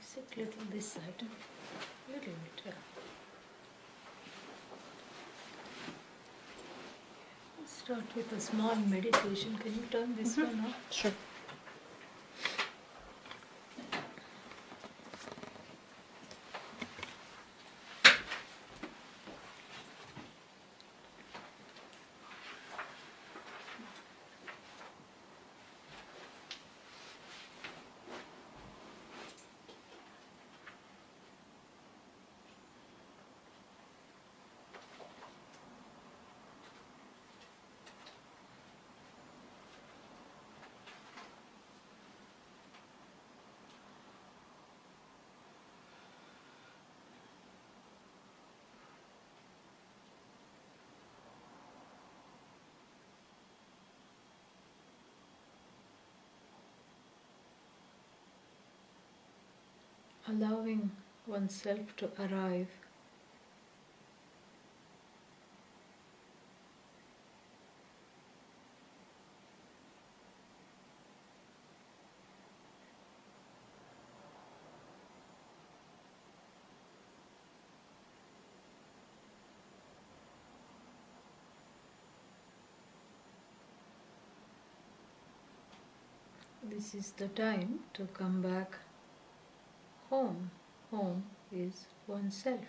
Sit little this side, little bit. Yeah. Start with a small meditation. Can you turn this one off? Sure. Allowing oneself to arrive this is the time to come back home. Home is oneself.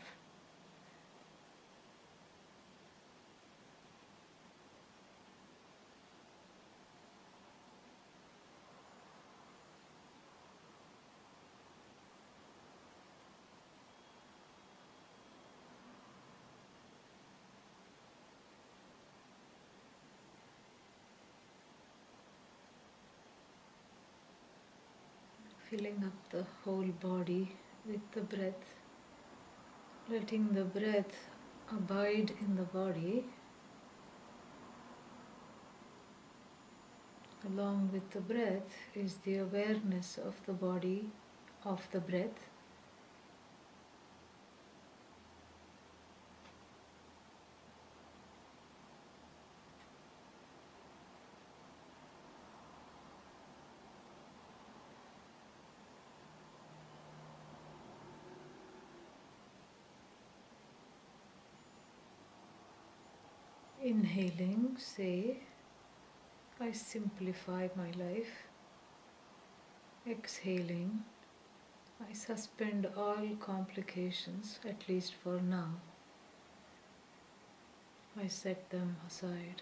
Filling up the whole body with the breath, letting the breath abide in the body. Along with the breath is the awareness of the body, of the breath. Inhaling, say, I simplify my life. Exhaling, I suspend all complications, at least for now. I set them aside.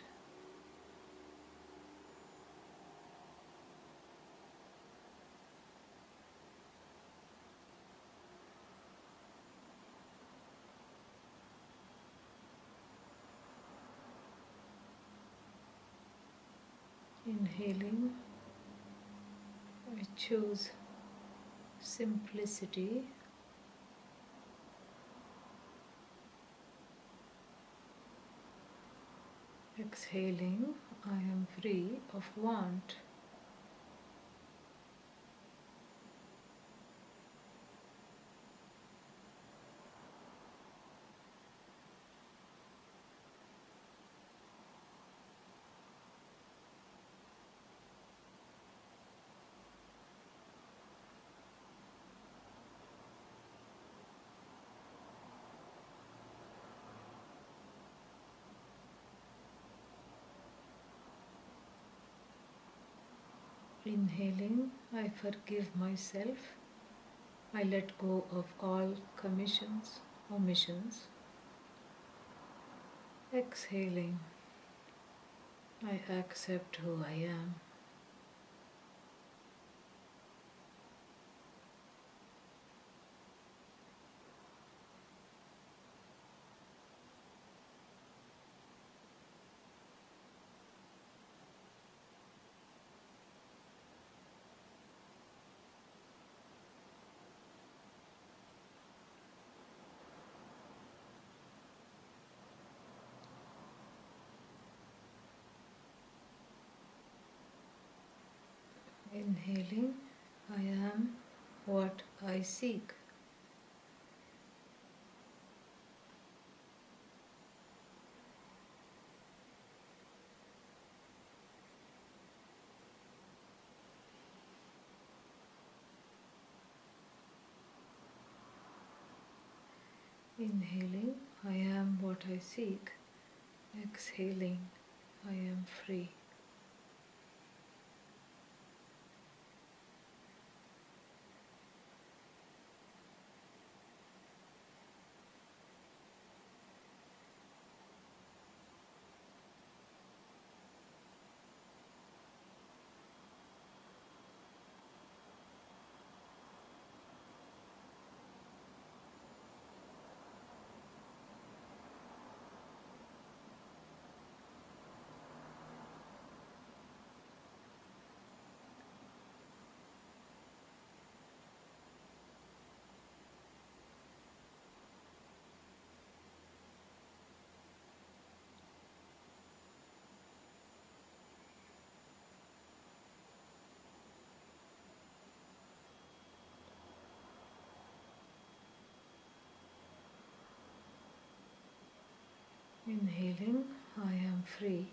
Inhaling, I choose simplicity. Exhaling, I am free of want. Inhaling, I forgive myself. I let go of all commissions, omissions. Exhaling, I accept who I am. Inhaling, I am what I seek. Inhaling, I am what I seek. Exhaling, I am free. Inhaling, I am free.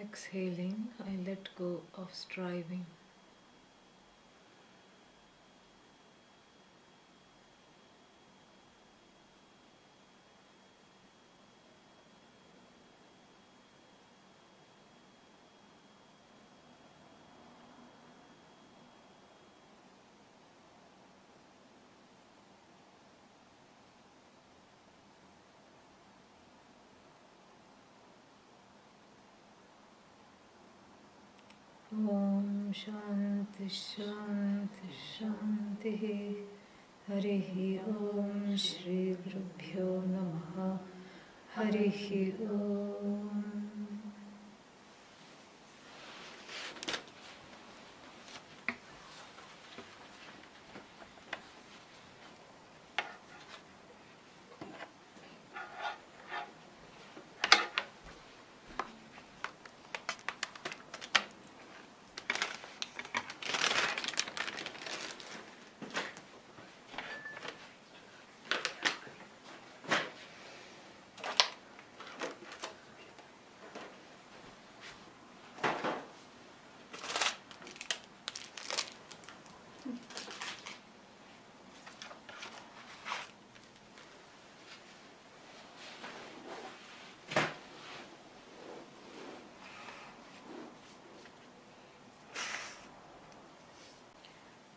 Exhaling, I let go of striving. Om Shanti Shanti Shanti. Harihi Om Shri Gurubhyo Namaha. Harihi Om.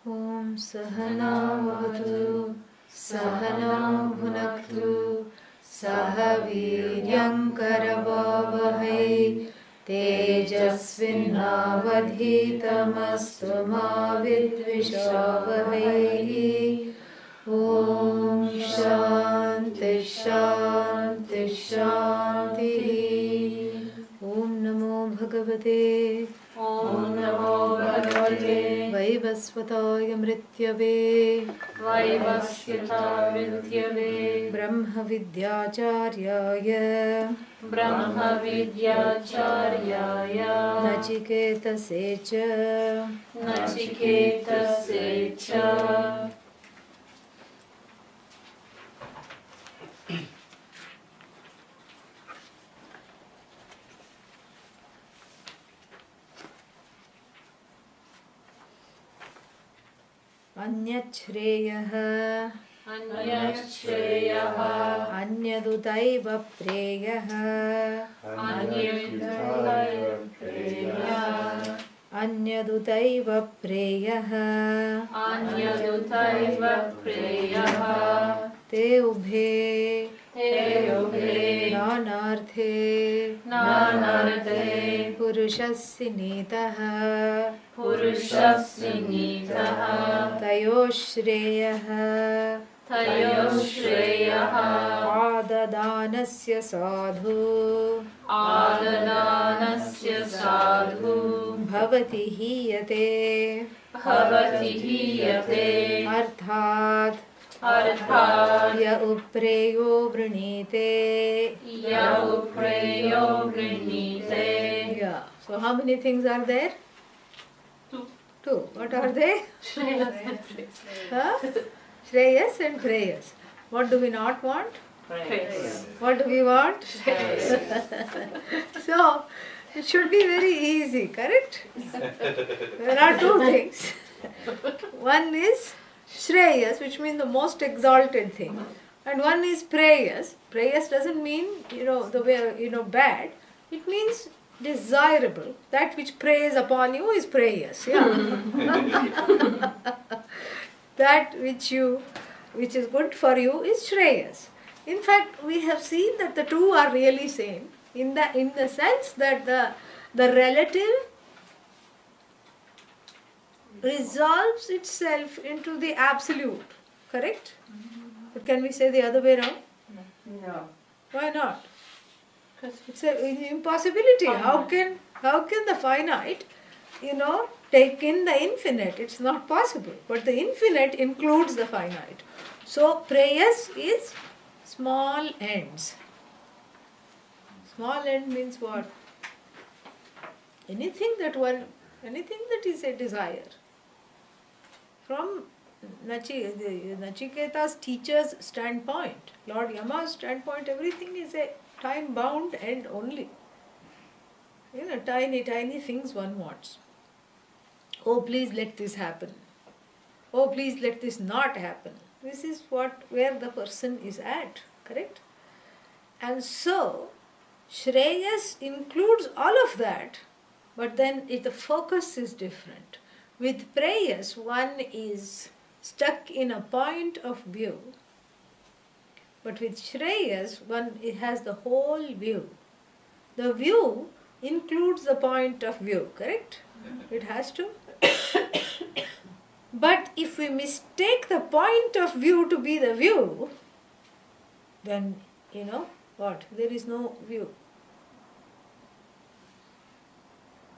Om Sahana Vavatu Sahana Bhunaktu Sahaviryam Karavavahai Tejasvinavadhitamastu ma vidvishavahai. Om Shanti Shanti Shanti. Om Namo Bhagavate Om Namo Bhagavate Vaivasvataya Mrityave Vaivasvataya Mrityave Brahma Vidyacharyaya Brahma Vidyacharyaya Nachiketa Secha Nachiketa Secha Anyachreyah Anyachreyah Anyadutaiva Preyah Anyadutaiva Preyah Anyadutaiva Preyah Anyadutaiva Preyah Te ubhe Te ubhe Nanarthe Nanarthe Purushasya Nitah Purushasya Nitah Tayoshreyah Tayoshreyah Adadanasya sadhu Adadanasya sadhu Bhavati hiyate Bhavati hiyate Arthat Arthat Ya upreyo vrinite. Yahupreyo Grinite. Yeah. So how many things are there? Two. What are they? Huh? Shreyas and Preyas. What do we not want? Praise. What do we want? So, it should be very easy, correct? There are two things. One is Shreyas, which means the most exalted thing. And one is preyas. Preyas doesn't mean, the way, bad. It means desirable. That which preys upon you is preyas. Yeah. That which is good for you is shreyas. In fact, we have seen that the two are really same in the sense that the relative resolves itself into the absolute. Correct? But can we say the other way around? No. Why not? It's an impossibility. How can the finite, take in the infinite? It's not possible. But the infinite includes the finite. So preyas is small ends. Small end means what? Anything that is a desire. From Nachiketa's teacher's standpoint, Lord Yama's standpoint, everything is a time-bound end only. Tiny, tiny things one wants. Oh, please let this happen. Oh, please let this not happen. This is where the person is at, correct? And so, Shreyas includes all of that, but then the focus is different. With prayers, one is stuck in a point of view. But with Shreyas, one has the whole view. The view includes the point of view, correct? It has to. But if we mistake the point of view to be the view, then, what? There is no view.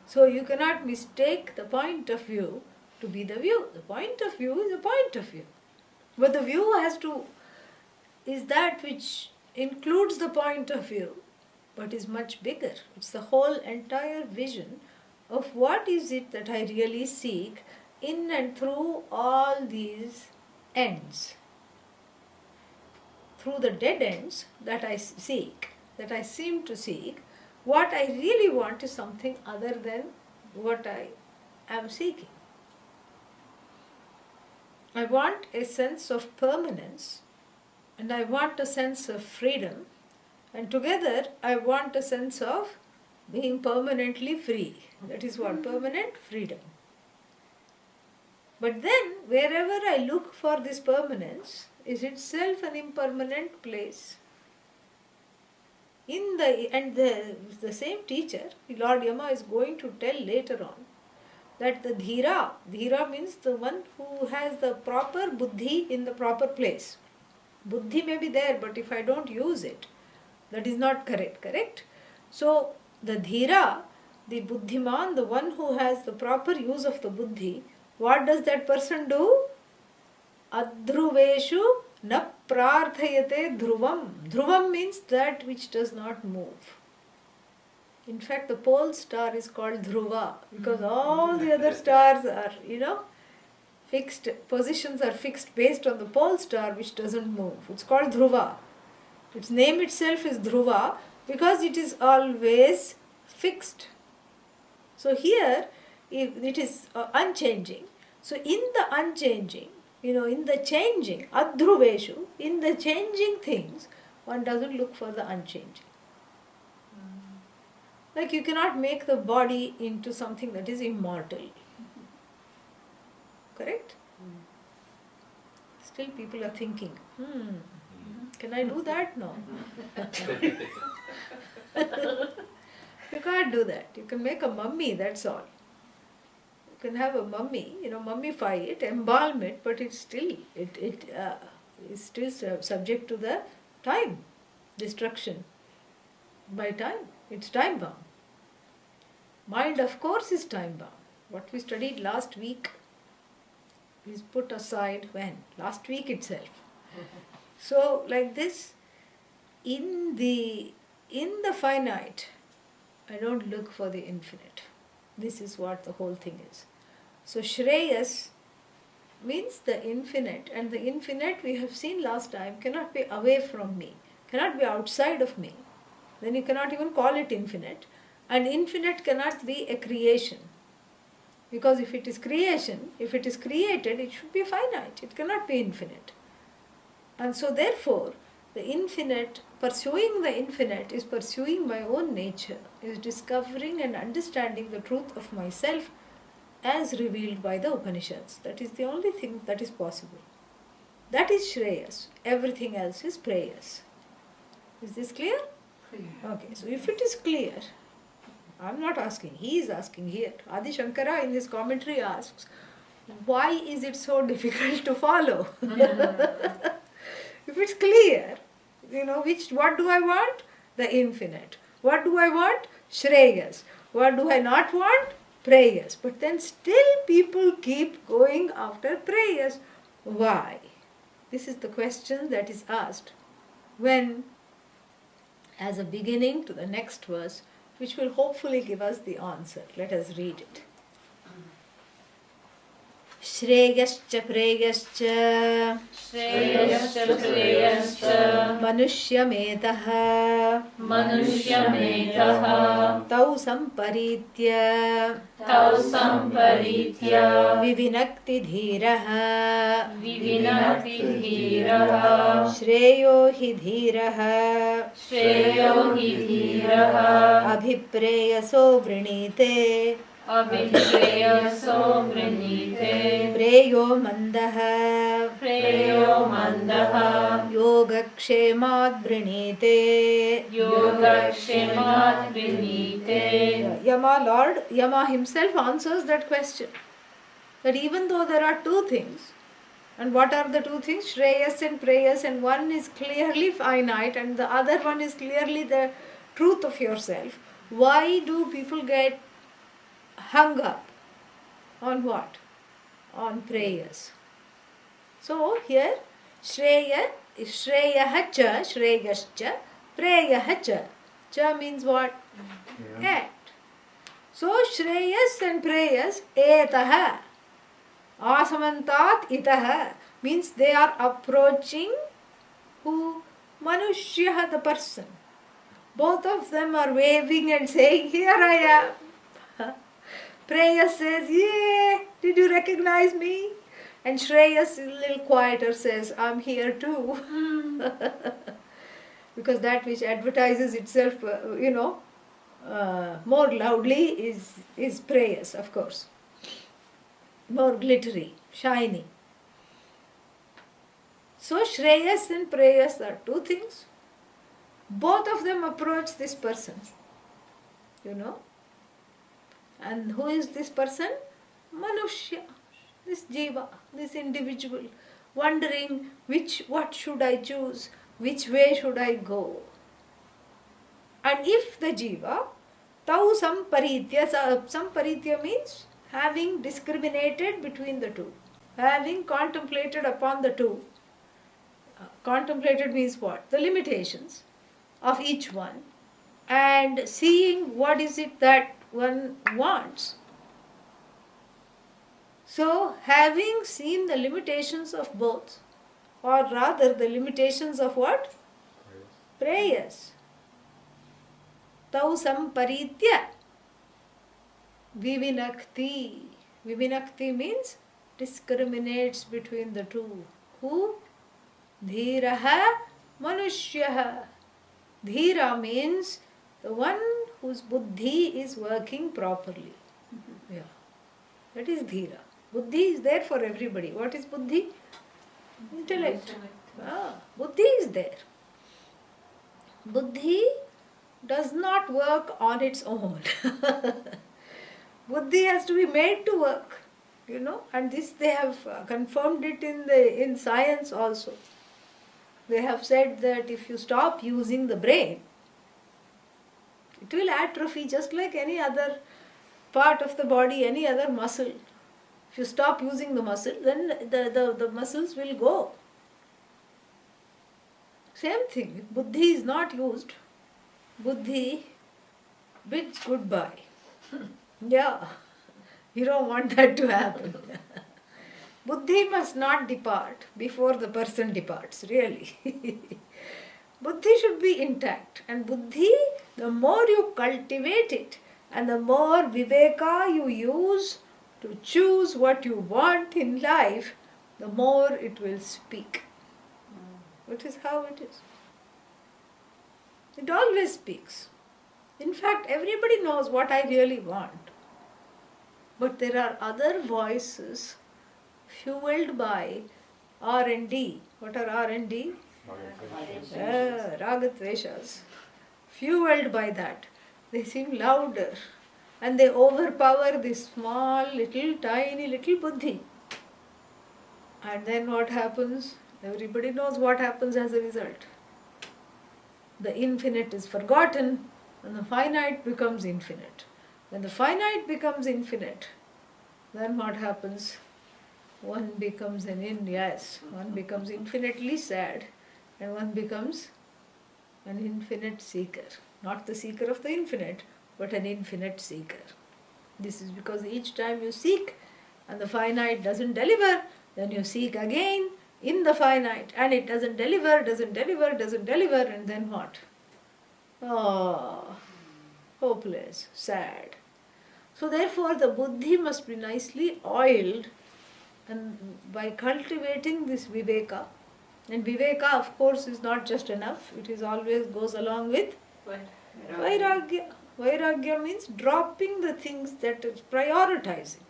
So you cannot mistake the point of view to be the view. The point of view is a point of view. But the view is that which includes the point of view, but is much bigger. It's the whole entire vision of what is it that I really seek in and through all these ends. Through the dead ends that I seek, that I seem to seek, what I really want is something other than what I am seeking. I want a sense of permanence, and I want a sense of freedom, and together I want a sense of being permanently free. That is what? Permanent freedom. But then, wherever I look for this permanence is itself an impermanent place. The same teacher, Lord Yama, is going to tell later on that the dhira means the one who has the proper buddhi in the proper place. Buddhi may be there, but if I don't use it, that is not correct? So, the dhira, the buddhiman, the one who has the proper use of the buddhi, what does that person do? Adhruveshu na prarthayate dhruvam. Dhruvam means that which does not move. In fact, the pole star is called dhruva because all the other stars are, fixed, positions are fixed based on the pole star which doesn't move. It's called dhruva. Its name itself is dhruva because it is always fixed. So here, it is unchanging. So in the unchanging, in the changing, adhruveshu, in the changing things, one doesn't look for the unchanging. Like you cannot make the body into something that is immortal. Correct? Still people are thinking, can I do that? No. You can't do that. You can make a mummy, that's all. You can have a mummy, mummify it, embalm it, but it's still, it is still subject to the time, destruction by time. It's time bound. Mind, of course, is time bound. What we studied last week is put aside when? Last week itself. So, like this, in the finite, I don't look for the infinite. This is what the whole thing is. So Shreyas means the infinite, and the infinite we have seen last time cannot be away from me, cannot be outside of me. Then you cannot even call it infinite. And infinite cannot be a creation. Because if it is creation, if it is created, it should be finite. It cannot be infinite. And so therefore, the infinite, pursuing the infinite is pursuing my own nature, is discovering and understanding the truth of myself as revealed by the Upanishads. That is the only thing that is possible. That is Shreyas. Everything else is Preyas. Is this clear? Okay, so if it is clear, I'm not asking, he is asking here. Adi Shankara in his commentary asks, why is it so difficult to follow? If it's clear, what do I want? The infinite. What do I want? Shreyas. What do I not want? Preyas. But then still people keep going after Preyas. Why? This is the question that is asked when, as a beginning to the next verse, which will hopefully give us the answer. Let us read it. Shreyascha preyascha Shreyascha preyascha manushyametah manushyametah tau samparitya tau samparitya vivinakti dhirah vivinakti dhirah shreyo hi dhirah shreyo hi dhirah abhipreyaso vrinite abhipreyaso vrinite preyo mandah preyo mandah yogakshemad vrinite. yogakshemat vrinite. Yama himself answers that question. That even though there are two things, and what are the two things? Shreyas and Preyas, and one is clearly finite and the other one is clearly the truth of yourself. Why do people get hung up on what? On Preyas. So here Shreyah cha, Shreyascha, Preyah cha. Cha means what? At. So Shreyas and Preyas etah, asamantat itah, means they are approaching who? Manushya, the person. Both of them are waving and saying, here I am. Preyas says, yeah, did you recognize me? And Shreyas, a little quieter, says, I'm here too. Because that which advertises itself, more loudly is Preyas, of course. More glittery, shiny. So Shreyas and Preyas are two things. Both of them approach this person. And who is this person? Manushya, this jiva, this individual, wondering what should I choose, which way should I go. And if the jiva, tau samparitya means having discriminated between the two, having contemplated upon the two. Contemplated means what? The limitations of each one, and seeing what is it that one wants. So, having seen the limitations of both, or rather the limitations of what? Preyas. Tau samparitya vivinakti. Vivinakti means discriminates between the two. Who? Dhiraha manushyaha. Dhira means the one whose buddhi is working properly. Yeah. That is dhira. Buddhi is there for everybody. What is buddhi? Intellect. Buddhi is there. Buddhi does not work on its own. Buddhi has to be made to work, and this they have confirmed it in science also. They have said that if you stop using the brain, it will atrophy just like any other part of the body, any other muscle. If you stop using the muscle, then the muscles will go. Same thing, if buddhi is not used, buddhi bids goodbye. Yeah, you don't want that to happen. Buddhi must not depart before the person departs, really. Buddhi should be intact, and buddhi, the more you cultivate it and the more viveka you use to choose what you want in life, the more it will speak. It is how it is. It always speaks. In fact, everybody knows what I really want. But there are other voices fueled by R&D. What are R&D? Ragatveshas. Fueled by that. They seem louder. And they overpower this small, little, tiny, little buddhi. And then what happens? Everybody knows what happens as a result. The infinite is forgotten and the finite becomes infinite. When the finite becomes infinite, then what happens? One becomes one becomes infinitely sad and one becomes an infinite seeker. Not the seeker of the infinite, but an infinite seeker. This is because each time you seek and the finite doesn't deliver, then you seek again in the finite and it doesn't deliver, and then what? Oh, hopeless, sad. So therefore the buddhi must be nicely oiled, and by cultivating this viveka, and viveka of course is not just enough, it is always goes along with vairagya. Vairagya means dropping the things that is prioritizing.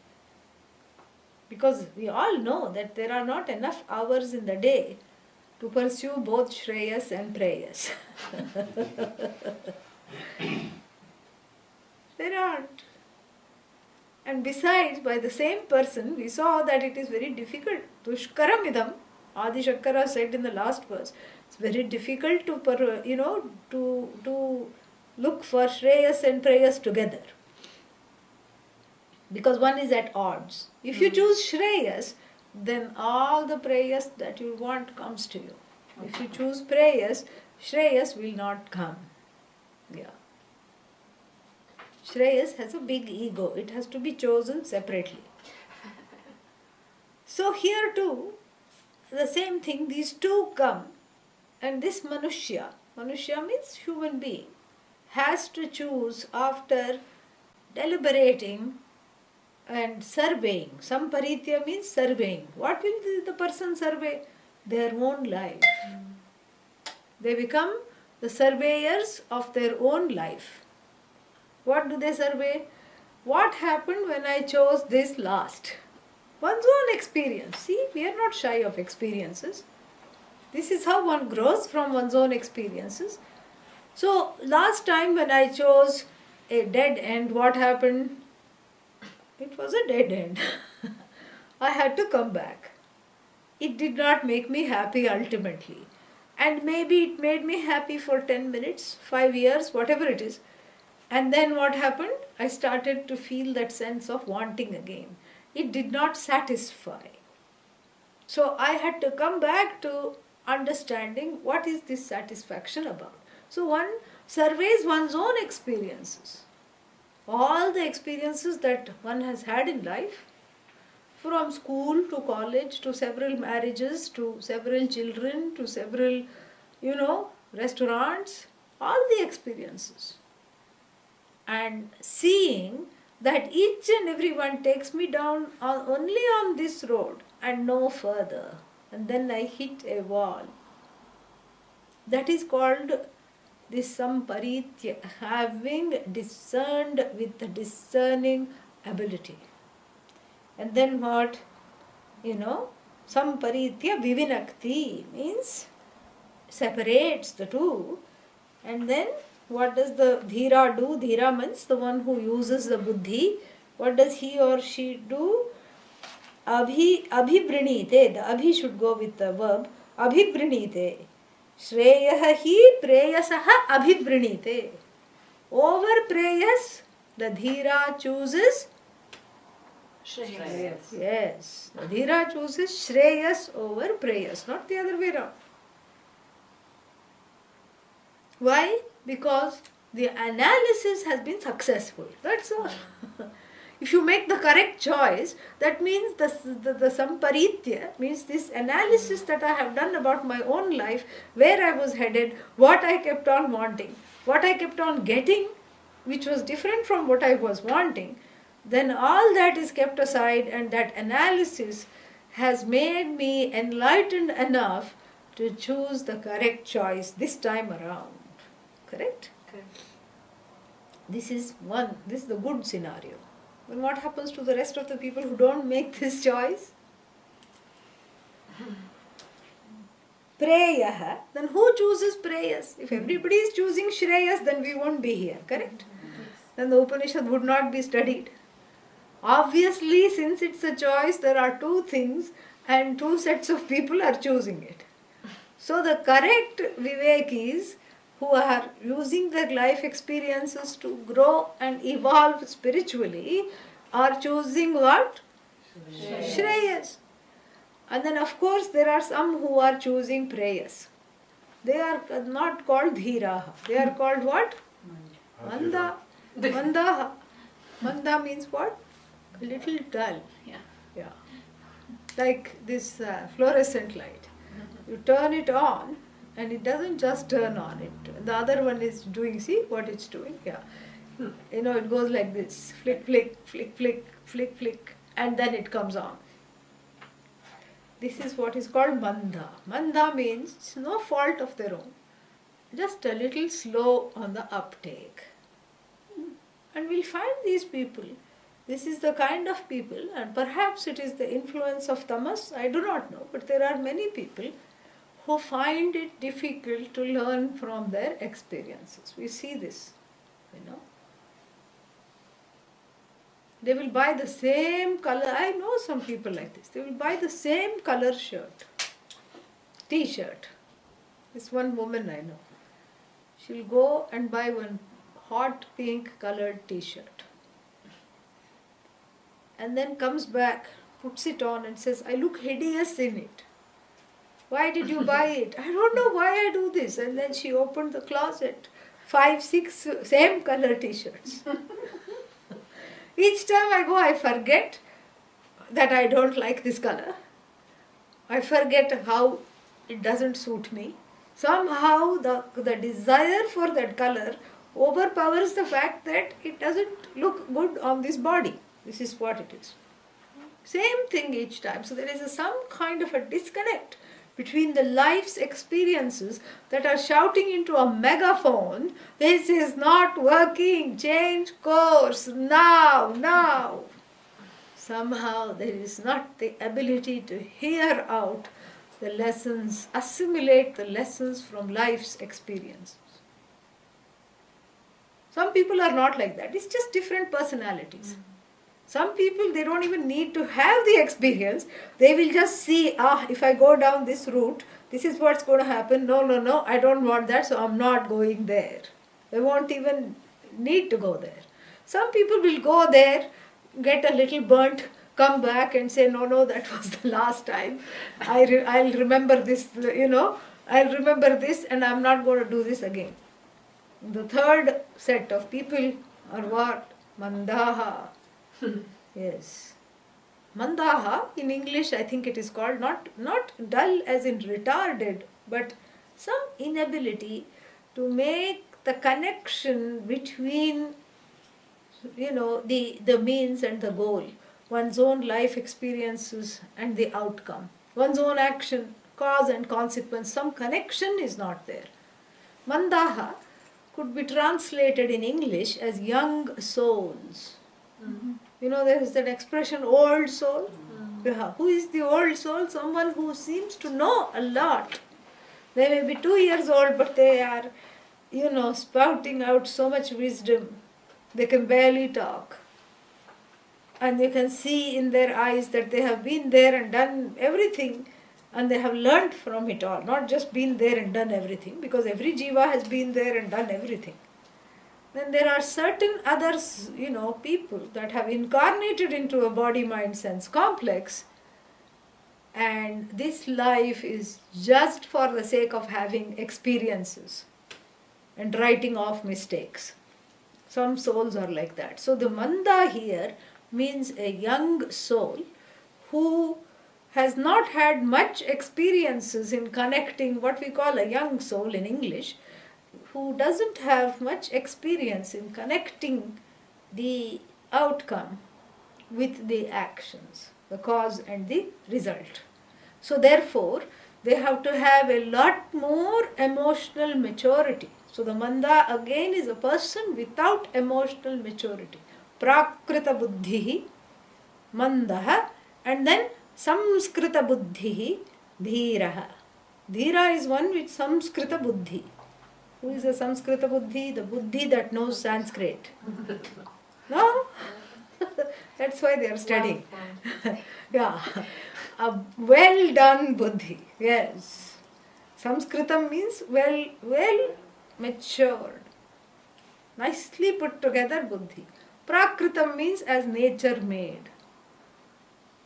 Because we all know that there are not enough hours in the day to pursue both Shreyas and Preyas. There aren't. And besides, by the same person, we saw that it is very difficult. Dushkaramidam, Adi Shankara said in the last verse, it's very difficult to look for Shreyas and Preyas together. Because one is at odds. If you choose Shreyas, then all the Preyas that you want comes to you. If you choose Preyas, Shreyas will not come. Yeah. Shreyas has a big ego. It has to be chosen separately. So here too, the same thing, these two come, and this Manushya means human being, has to choose after deliberating and surveying. Samparitya means surveying. What will the person survey? Their own life. They become the surveyors of their own life. What do they survey? What happened when I chose this last? One's own experience. See, we are not shy of experiences. This is how one grows from one's own experiences. So, last time when I chose a dead end, what happened? It was a dead end. I had to come back. It did not make me happy ultimately. And maybe it made me happy for 10 minutes, 5 years, whatever it is. And then what happened? I started to feel that sense of wanting again. It did not satisfy. So I had to come back to understanding what is this satisfaction about. So one surveys one's own experiences. All the experiences that one has had in life, from school to college to several marriages to several children to several, restaurants, all the experiences. And seeing that each and every one takes me down only on this road and no further. And then I hit a wall. That is called this samparitya, having discerned with the discerning ability. And then what? Samparitya vivinakti means separates the two. And then what does the dhira do? Dhira means the one who uses the buddhi. What does he or she do? Abhibrinite. The abhi should go with the verb. Abhibrinite. Shreyaha hi preyasaha abhibrinite. Over preyas, the dhira chooses Shreyas. Yes. The dhira chooses Shreyas over preyas, not the other way around. Why? Because the analysis has been successful. That's all. If you make the correct choice, that means the samparitya, means this analysis that I have done about my own life, where I was headed, what I kept on wanting, what I kept on getting, which was different from what I was wanting, then all that is kept aside, and that analysis has made me enlightened enough to choose the correct choice this time around. Correct? Correct. This is the good scenario. Then what happens to the rest of the people who don't make this choice? Preyah. Then who chooses prayas? If everybody is choosing Shreyas, then we won't be here. Correct? Then the Upanishad would not be studied. Obviously, since it's a choice, there are two things and two sets of people are choosing it. So the correct Vivekis who are using their life experiences to grow and evolve spiritually are choosing what? Shreyas. And then of course there are some who are choosing prayas. They are not called dhiraha. They are called what? Manda. Mandaha. Manda means what? A little dull. Yeah. Like this fluorescent light. You turn it on and it doesn't just turn on. The other one is doing, see what it's doing? Yeah. It goes like this. Flick, flick, flick, flick, flick, flick. And then it comes on. This is what is called manda. Manda means it's no fault of their own. Just a little slow on the uptake. And we'll find these people. This is the kind of people, and perhaps it is the influence of tamas, I do not know, but there are many people who find it difficult to learn from their experiences. We see this, They will buy the same color. I know some people like this. They will buy the same color shirt, t-shirt. This one woman I know. She'll go and buy one hot pink colored t-shirt. And then comes back, puts it on and says, I look hideous in it. Why did you buy it? I don't know why I do this. And then she opened the closet. 5, 6 same color t-shirts. Each time I go, I forget that I don't like this color. I forget how it doesn't suit me. Somehow the desire for that color overpowers the fact that it doesn't look good on this body. This is what it is. Same thing each time. So there is some kind of a disconnect between the life's experiences that are shouting into a megaphone, this is not working, change course, now. Somehow there is not the ability to hear out the lessons, assimilate the lessons from life's experiences. Some people are not like that. It's just different personalities. Some people, they don't even need to have the experience. They will just see, if I go down this route, this is what's going to happen. No, I don't want that, so I'm not going there. They won't even need to go there. Some people will go there, get a little burnt, come back and say, no, that was the last time. I'll remember this, I'll remember this and I'm not going to do this again. The third set of people are what? Mandaha. Yes. Mandaha, in English I think it is called, not dull as in retarded, but some inability to make the connection between, the means and the goal, one's own life experiences and the outcome, one's own action, cause and consequence, some connection is not there. Mandaha could be translated in English as young souls. There is that expression, old soul. Who is the old soul? Someone who seems to know a lot. They may be 2 years old, but they are, spouting out so much wisdom. They can barely talk. And you can see in their eyes that they have been there and done everything, and they have learnt from it all. Not just been there and done everything, because every jiva has been there and done everything. Then there are certain others, people that have incarnated into a body, mind, sense complex, and this life is just for the sake of having experiences and writing off mistakes. Some souls are like that. So the manda here means a young soul who has not had much experiences in connecting, what we call a young soul in English, who doesn't have much experience in connecting the outcome with the actions, the cause and the result. So therefore, they have to have a lot more emotional maturity. So the manda again is a person without emotional maturity. Prakrita buddhihi, mandaha, and then samskrita buddhihi, dhiraha. Dhira is one with samskrita buddhi. Who is a samskrita buddhi? The buddhi that knows Sanskrit. No? That's why they are studying. Yeah. A well done buddhi. Yes. Samskritam means well matured. Nicely put together buddhi. Prakritam means as nature made.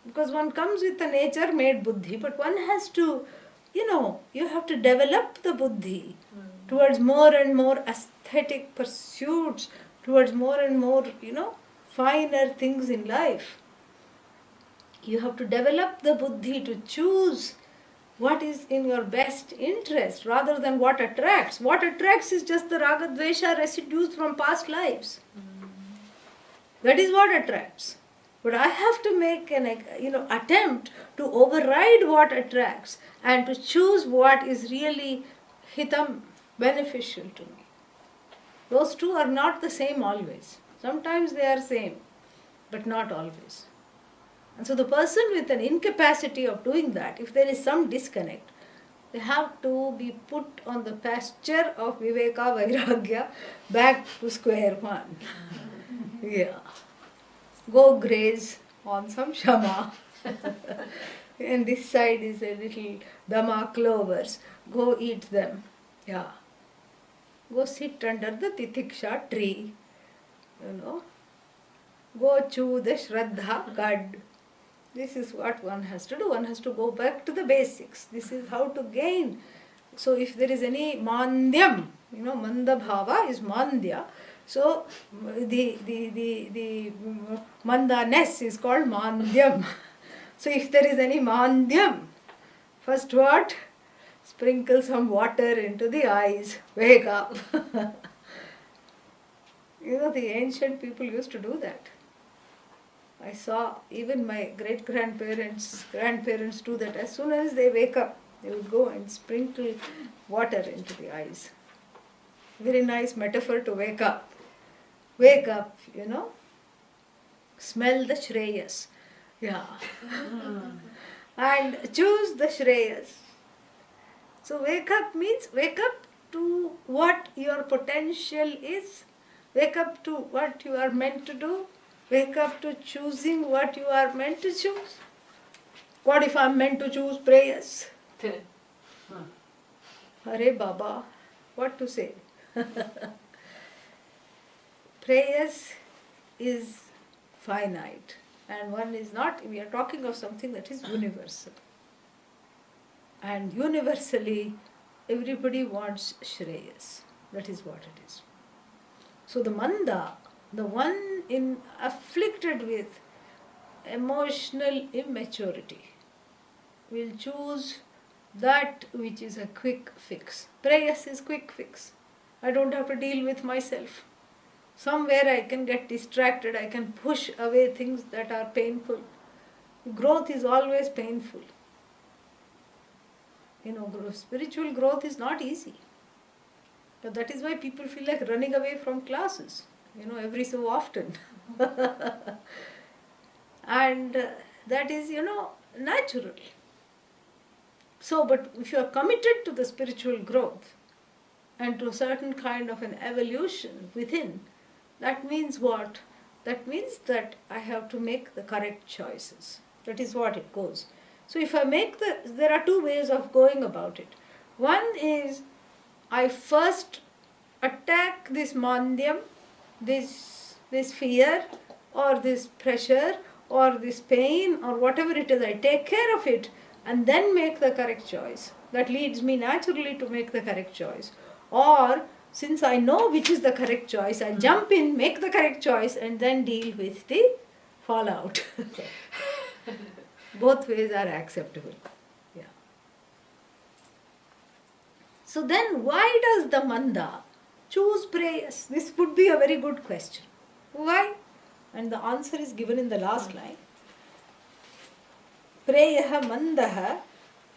Because one comes with a nature made buddhi, but one has to, you have to develop the buddhi towards more and more aesthetic pursuits, towards more and more, finer things in life. You have to develop the buddhi to choose what is in your best interest rather than what attracts. What attracts is just the raga dvesha residues from past lives. That is what attracts. But I have to make an attempt to override what attracts and to choose what is really hitam, beneficial to me. Those two are not the same always. Sometimes they are same, but not always. And so the person with an incapacity of doing that, if there is some disconnect, they have to be put on the pasture of Viveka Vairagya back to square one. Yeah. Go graze on some shama. And this side is a little dama clovers. Go eat them. Yeah. Go sit under the titiksha tree. Go chew the shraddha cud. This is what one has to do. One has to go back to the basics. This is how to gain. So if there is any mandyam, manda bhava is mandya. So the mandaness is called mandyam. So if there is any mandyam, first what? Sprinkle some water into the eyes. Wake up. The ancient people used to do that. I saw even my grandparents do that. As soon as they wake up, they would go and sprinkle water into the eyes. Very nice metaphor to wake up. Wake up, Smell the Shreyas. Yeah. And choose the Shreyas. So wake up means wake up to what your potential is. Wake up to what you are meant to do. Wake up to choosing what you are meant to choose. What if I am meant to choose prayers? Hare Baba, what to say? Prayers is finite and one is not, we are talking of something that is universal. And universally, everybody wants Shreyas. That is what it is. So the manda, the one afflicted with emotional immaturity, will choose that which is a quick fix. Prayas is quick fix. I don't have to deal with myself. Somewhere I can get distracted, I can push away things that are painful. Growth is always painful. Spiritual growth is not easy. But that is why people feel like running away from classes, every so often. And that is, natural. So, but if you are committed to the spiritual growth and to a certain kind of an evolution within, that means what? That means that I have to make the correct choices. That is what it goes. So if I there are two ways of going about it. One is I first attack this mandyam, this fear or this pressure or this pain or whatever it is. I take care of it and then make the correct choice. That leads me naturally to make the correct choice. Or since I know which is the correct choice, I jump in, make the correct choice and then deal with the fallout. Both ways are acceptable. Yeah. So then why does the manda choose prayers? This would be a very good question. Why? And the answer is given in the last line. Preyaha mandaha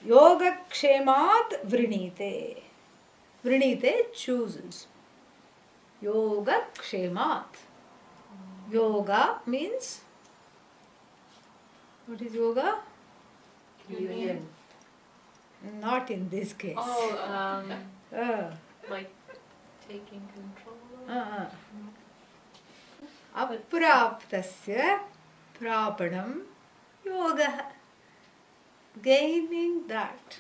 Yoga kshemat vrinite. Vrinite chooses. Yoga kshemat. Yoga means, what is yoga? Union. Not in this case. Oh, Uh, like taking control. uh. Apraptasya prapanam yoga. Gaining that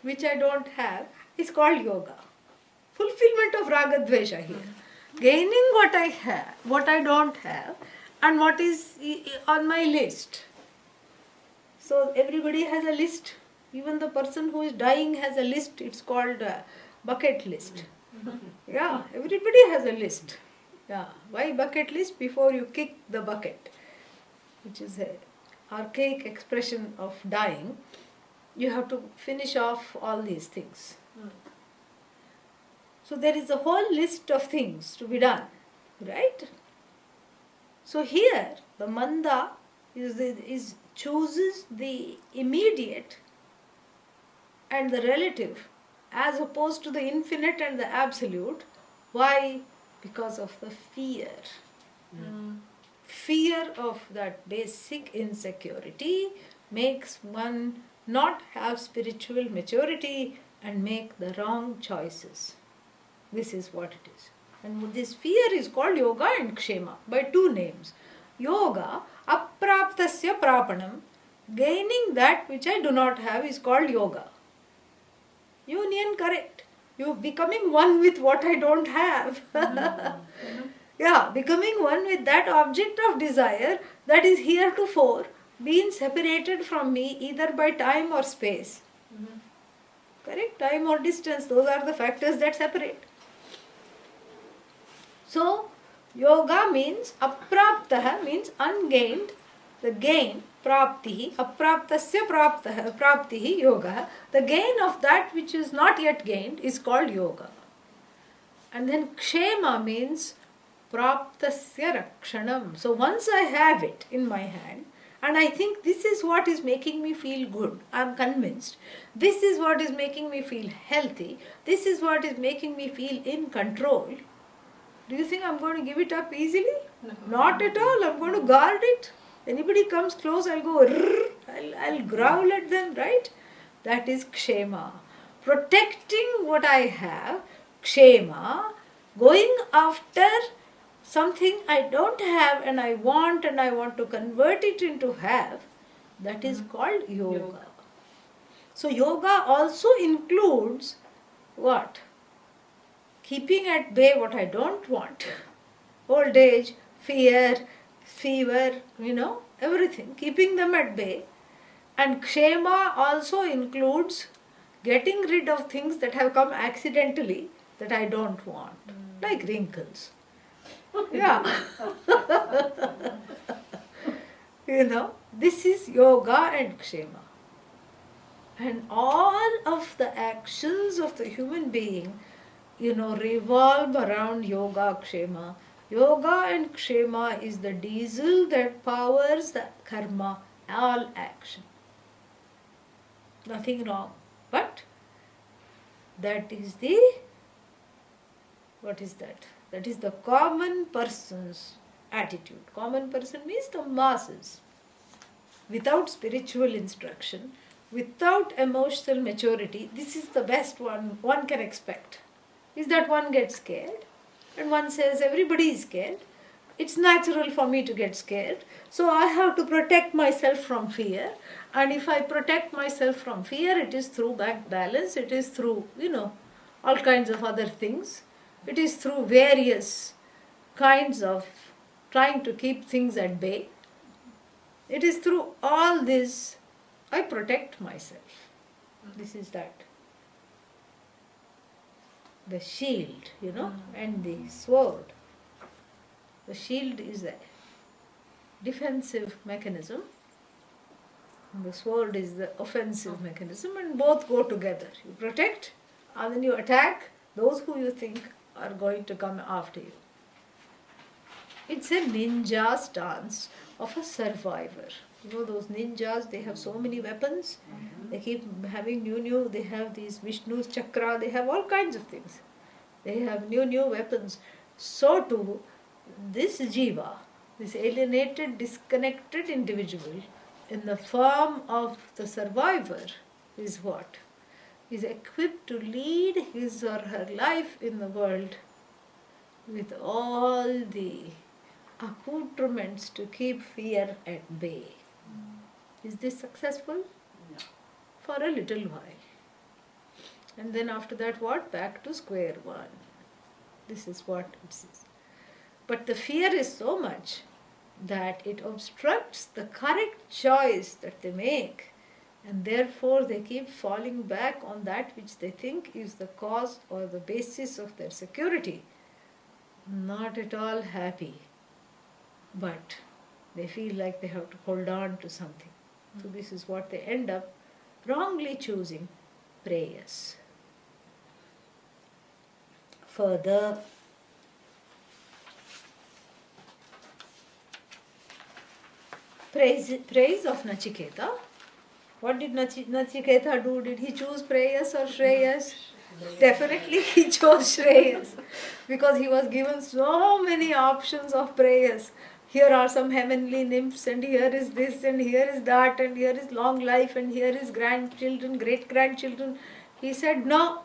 which I don't have is called yoga. Fulfillment of raga dvesha here. Gaining what I have, what I don't have, and what is on my list. So everybody has a list. Even the person who is dying has a list. It's called a bucket list. Yeah, everybody has a list. Yeah. Why bucket list? Before you kick the bucket, which is a archaic expression of dying, you have to finish off all these things. So there is a whole list of things to be done, right? So here the manda is chooses the immediate and the relative as opposed to the infinite and the absolute. Why? Because of the fear. Fear of that basic insecurity makes one not have spiritual maturity and make the wrong choices. This is what it is. And this fear is called yoga and kshema by two names. Yoga, apraptasya prapanam, gaining that which I do not have is called yoga. Union, correct. You becoming one with what I don't have. Yeah, becoming one with that object of desire that is heretofore been separated from me either by time or space. Correct? Time or distance, those are the factors that separate. So, yoga means apraptaha means ungained, the gain, praptihi, apraptasya praptihi yoga, the gain of that which is not yet gained is called yoga. And then kshema means praptasya rakshanam. So once I have it in my hand, and I think this is what is making me feel good, I am convinced, this is what is making me feel healthy, this is what is making me feel in control. Do you think I'm going to give it up easily? No. Not at all. I'm going to guard it. Anybody comes close, I'll go, I'll growl at them, right? That is kshema. Protecting what I have, kshema, going after something I don't have and I want to convert it into have, that is called yoga. So yoga also includes what? Keeping at bay what I don't want. Old age, fear, fever, everything. Keeping them at bay. And kshema also includes getting rid of things that have come accidentally that I don't want. Like wrinkles. Yeah. This is yoga and kshema. And all of the actions of the human being revolve around yoga, kshema. Yoga and kshema is the diesel that powers the karma, all action. Nothing wrong. But that is what is that? That is the common person's attitude. Common person means the masses. Without spiritual instruction, without emotional maturity, this is the best one can expect. Is that one gets scared and one says everybody is scared. It's natural for me to get scared. So I have to protect myself from fear. And if I protect myself from fear, it is through bank balance, it is through, all kinds of other things. It is through various kinds of trying to keep things at bay. It is through all this I protect myself. This is that. The shield, and the sword. The shield is a defensive mechanism. And the sword is the offensive mechanism, and both go together. You protect and then you attack those who you think are going to come after you. It's a ninja stance of a survivor. You know those ninjas, they have so many weapons. They keep having new, they have these Vishnu's chakra, they have all kinds of things. They have new weapons. So too, this jiva, this alienated, disconnected individual, in the form of the survivor, is what? Is equipped to lead his or her life in the world with all the accoutrements to keep fear at bay. Is this successful? No. For a little while. And then after that what? Back to square one. This is what it is. But the fear is so much that it obstructs the correct choice that they make, and therefore they keep falling back on that which they think is the cause or the basis of their security. Not at all happy, but they feel like they have to hold on to something. So this is what they end up wrongly choosing: prayers. Further, praise of Nachiketa. What did Nachiketa do? Did he choose prayers or Shreyas? Definitely he chose Shreyas, because he was given so many options of prayers. Here are some heavenly nymphs, and here is this, and here is that, and here is long life, and here is grandchildren, great grandchildren. He said, no,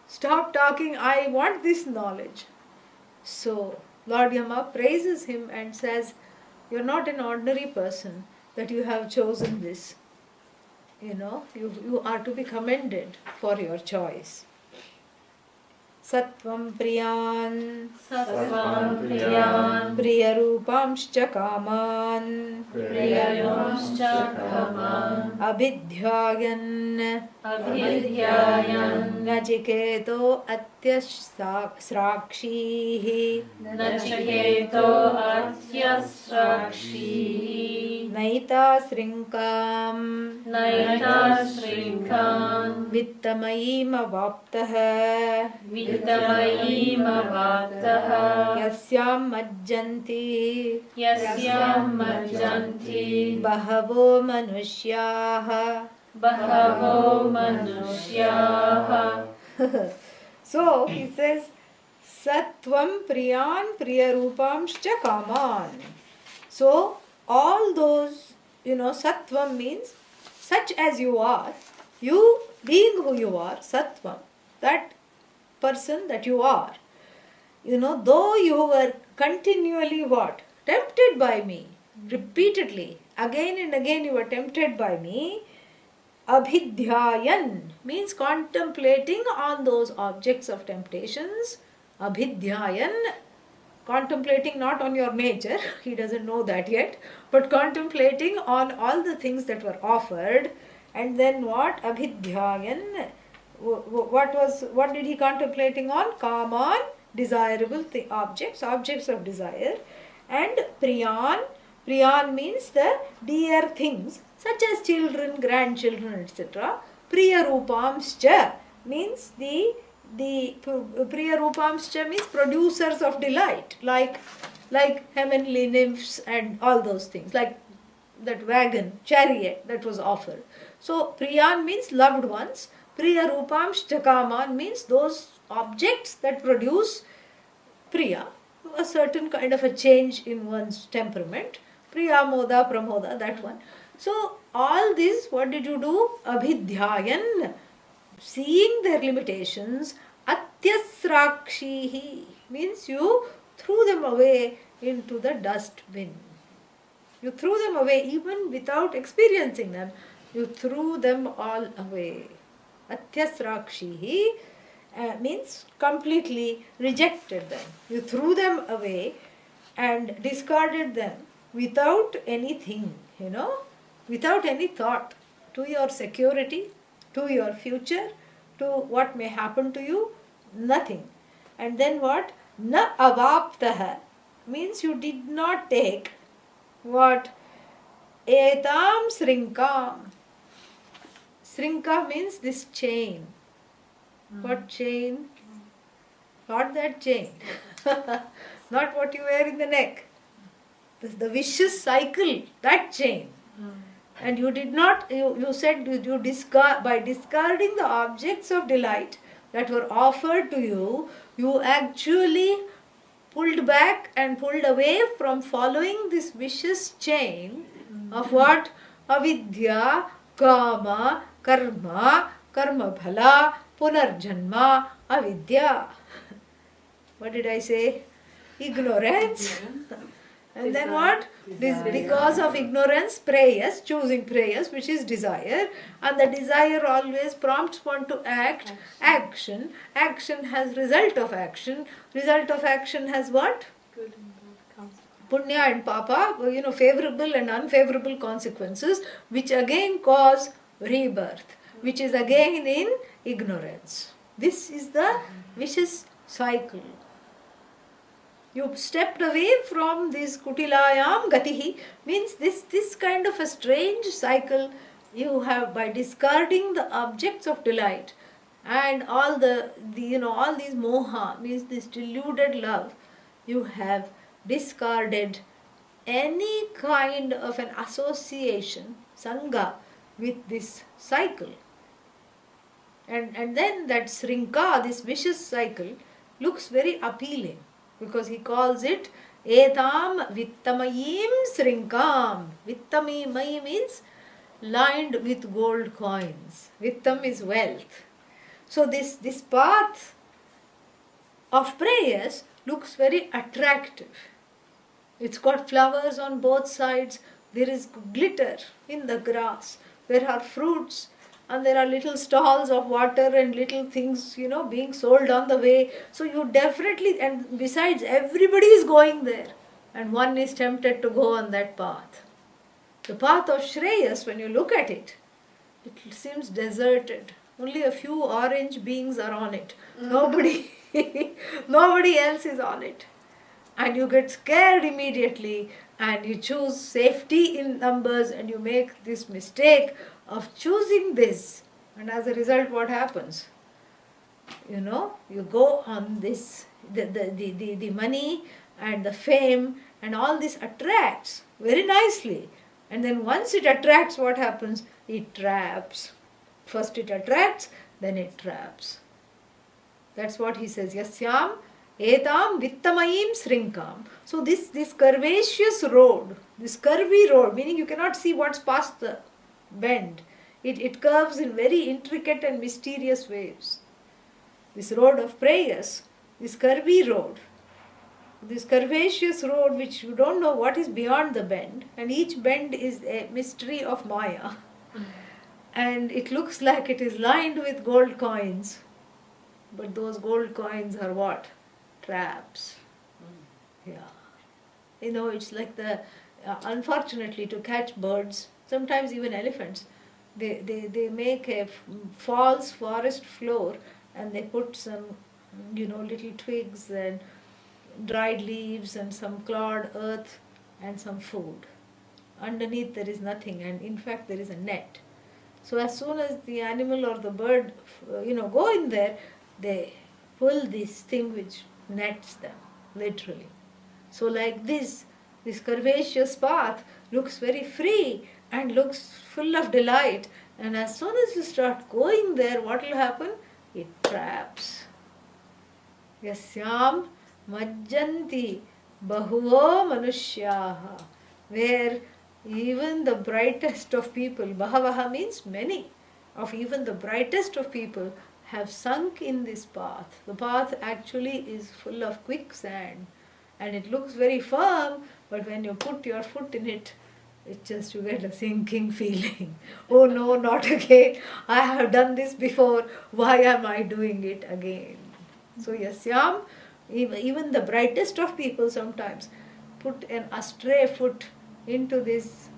stop talking, I want this knowledge. So Lord Yama praises him and says, you're not an ordinary person that you have chosen this. You are to be commended for your choice. Sattvam priyan priyarupamscha kaman abhidhyayan Nachiketo atyasrakshihi Naita srinkam Vittamayim avaptah Yasyam majjanti Bahavo manushyaha. So he says, Sattvam priyan priyarupamscha kaman. So all those, Sattvam means such as you are, you being who you are, Sattvam, that person that you are. Though you were continually what? Tempted by me, repeatedly, again and again you were tempted by me. Abhidhyayan means contemplating on those objects of temptations. Abhidhyayan, contemplating not on your nature, he doesn't know that yet, but contemplating on all the things that were offered. And then what? Abhidhyayan, what did he contemplating on? Kaman, desirable objects of desire. And priyan means the dear things, such as children, grandchildren, etc. Priyarupamscha means the Priyarupamscha means producers of delight, like heavenly nymphs and all those things, like that wagon, chariot that was offered. So Priyan means loved ones. Priyarupamscha kaman means those objects that produce Priya, a certain kind of a change in one's temperament. Priya, Moda, Pramoda, that one. So all this, what did you do? Abhidhyayan, seeing their limitations. Atyasrakshihi means you threw them away into the dustbin. You threw them away even without experiencing them. You threw them all away. Atyasrakshihi means completely rejected them. You threw them away and discarded them without anything, without any thought to your security, to your future, to what may happen to you, nothing. And then what? Na avaptaha means you did not take what? Etam srinkam. Srinka means this chain. What chain? Not that chain. Not what you wear in the neck. The vicious cycle, that chain. And you did not, you said you discard, by discarding the objects of delight that were offered to you, you actually pulled back and pulled away from following this vicious chain of what? Avidya, kama, karma, karma bhala, punarjanma, avidya. What did I say? Ignorance. And then what? This, because of ignorance, prayers, choosing prayers, which is desire, and the desire always prompts one to act. Action. Action has result of action. Result of action has what? Good and bad consequences. Punya and papa, favorable and unfavorable consequences, which again cause rebirth, which is again in ignorance. This is the vicious cycle. You stepped away from this kutilayam gatihi, means this kind of a strange cycle you have by discarding the objects of delight and all all these moha, means this deluded love. You have discarded any kind of an association, sangha, with this cycle. And then that srinka, this vicious cycle, looks very appealing, because he calls it etam vittamayim srinkam. Vittamayi means lined with gold coins. Vittam is wealth. So this path of prayers looks very attractive. It's got flowers on both sides. There is glitter in the grass. There are fruits. And there are little stalls of water and little things, being sold on the way. So you definitely, and besides, everybody is going there. And one is tempted to go on that path. The path of Shreyas, when you look at it, it seems deserted. Only a few orange beings are on it. Nobody else is on it. And you get scared immediately, and you choose safety in numbers, and you make this mistake of choosing this. And as a result, what happens? You go on this, the money and the fame and all this attracts very nicely. And then once it attracts, what happens? It traps. First it attracts, then it traps. That's what he says. Yasyam etam vittamayim srinkam. So this curvaceous road, this curvy road, meaning you cannot see what's past the bend. It curves in very intricate and mysterious ways. This road of prayers, this curvy road, this curvaceous road which you don't know what is beyond the bend, and each bend is a mystery of Maya. And it looks like it is lined with gold coins. But those gold coins are what? Traps. Yeah. It's like unfortunately, to catch birds, sometimes even elephants, they make a false forest floor, and they put some, little twigs and dried leaves and some clawed earth and some food. Underneath there is nothing, and in fact there is a net. So as soon as the animal or the bird, go in there, they pull this thing which nets them, literally. So like this curvaceous path looks very free and looks full of delight. And as soon as you start going there, what will happen? It traps. Yasyam majjanti bahuvo manushyaha, where even the brightest of people, bahavaha means many, of even the brightest of people have sunk in this path. The path actually is full of quicksand, and it looks very firm, but when you put your foot in it, you get a sinking feeling. Oh no, not again. I have done this before. Why am I doing it again? So yasyam, even the brightest of people sometimes put an astray foot into this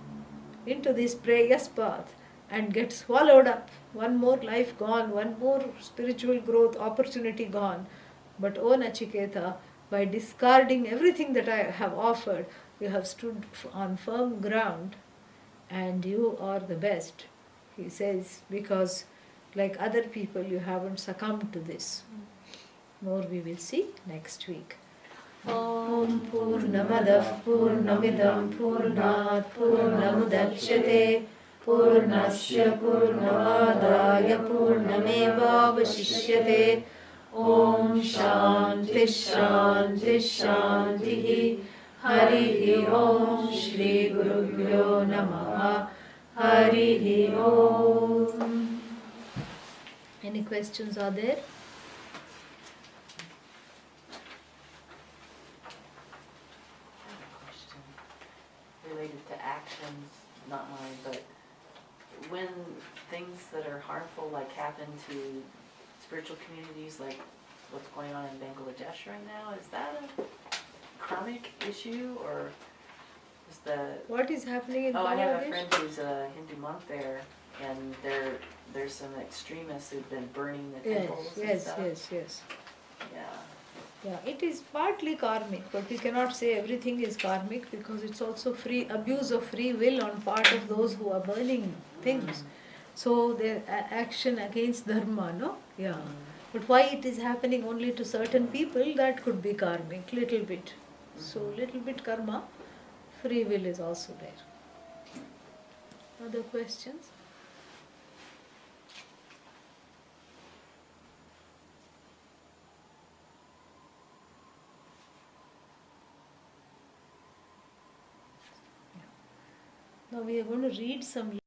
prayers path and get swallowed up. One more life gone, one more spiritual growth opportunity gone. But oh Nachiketa, by discarding everything that I have offered, you have stood on firm ground, and you are the best, he says, because like other people you haven't succumbed to this. More we will see next week. Om Purnamadah Purnamidam Purnat Purnamudachyate Purnasya Purnamadaya Purnamevavashishyate Om Shanti Shanti Shanti Harihi Om Shri Gurubhyo Namaha Harihi Om. Any questions are there? Question related to actions, not mine, but when things that are harmful like happen to spiritual communities, like what's going on in Bangladesh right now, is that a karmic issue, or is the... What is happening in Bangladesh? I have a friend who's a Hindu monk there, and there's some extremists who've been burning the temples and stuff. Yes. Yeah. It is partly karmic, but we cannot say everything is karmic because it's also free abuse of free will on part of those who are burning things. So their action against dharma, no? Yeah. But why it is happening only to certain people, that could be karmic, little bit. So little bit karma, free will is also there. Other questions? Now we are going to read some